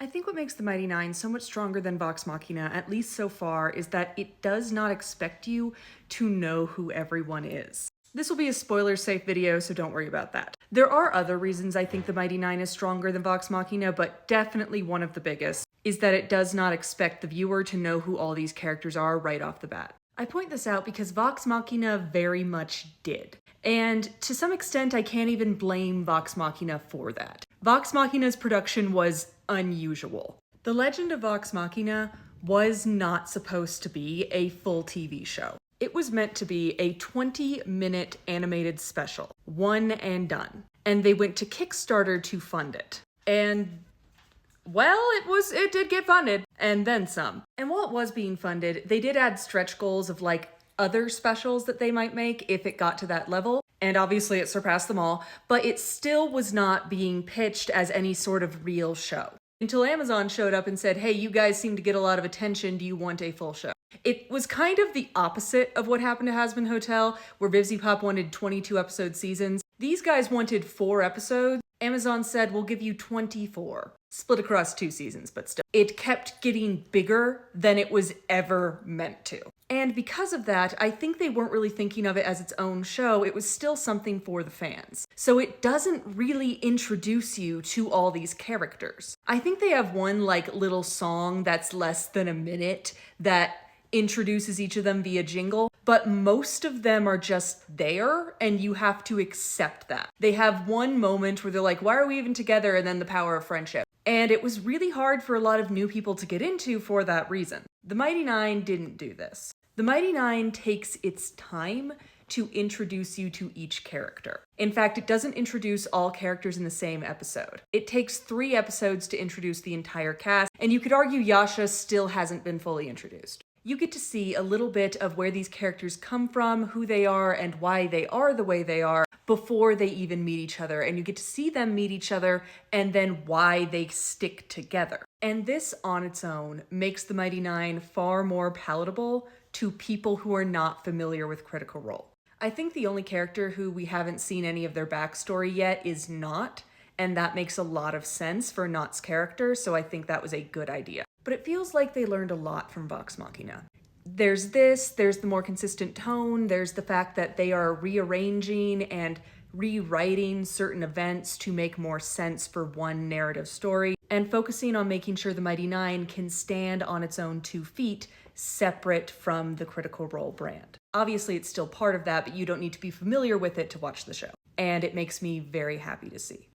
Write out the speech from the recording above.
I think what makes the Mighty Nein so much stronger than Vox Machina, at least so far, is that it does not expect you to know who everyone is. This will be a spoiler-safe video, so don't worry about that. There are other reasons I think the Mighty Nein is stronger than Vox Machina, but definitely one of the biggest is that it does not expect the viewer to know who all these characters are right off the bat. I point this out because Vox Machina very much did. And to some extent, I can't even blame Vox Machina for that. Vox Machina's production was unusual. The Legend of Vox Machina was not supposed to be a full TV show. It was meant to be a 20-minute animated special, one and done. And they went to Kickstarter to fund it. And well, it did get funded, and then some. And while it was being funded, they did add stretch goals of like other specials that they might make if it got to that level. And obviously it surpassed them all, but it still was not being pitched as any sort of real show. Until Amazon showed up and said, hey, you guys seem to get a lot of attention, do you want a full show? It was kind of the opposite of what happened to Hazbin Hotel, where VivziePop wanted 22-episode seasons. These guys wanted 4 episodes. Amazon said, we'll give you 24. Split across 2 seasons, but still. It kept getting bigger than it was ever meant to. And because of that, I think they weren't really thinking of it as its own show. It was still something for the fans. So it doesn't really introduce you to all these characters. I think they have one like little song that's less than a minute that introduces each of them via jingle, but most of them are just there and you have to accept that. They have one moment where they're like, why are we even together? And then the power of friendship. And it was really hard for a lot of new people to get into for that reason. The Mighty Nein didn't do this. The Mighty Nein takes its time to introduce you to each character. In fact, it doesn't introduce all characters in the same episode. It takes 3 episodes to introduce the entire cast, and you could argue Yasha still hasn't been fully introduced. You get to see a little bit of where these characters come from, who they are, and why they are the way they are before they even meet each other. And you get to see them meet each other and then why they stick together. And this on its own makes the Mighty Nein far more palatable to people who are not familiar with Critical Role. I think the only character who we haven't seen any of their backstory yet is Not, and that makes a lot of sense for Not's character, so I think that was a good idea. But it feels like they learned a lot from Vox Machina. There's the more consistent tone, there's the fact that they are rearranging and rewriting certain events to make more sense for one narrative story, and focusing on making sure the Mighty Nein can stand on its own 2 feet, separate from the Critical Role brand. Obviously, it's still part of that, but you don't need to be familiar with it to watch the show. And it makes me very happy to see.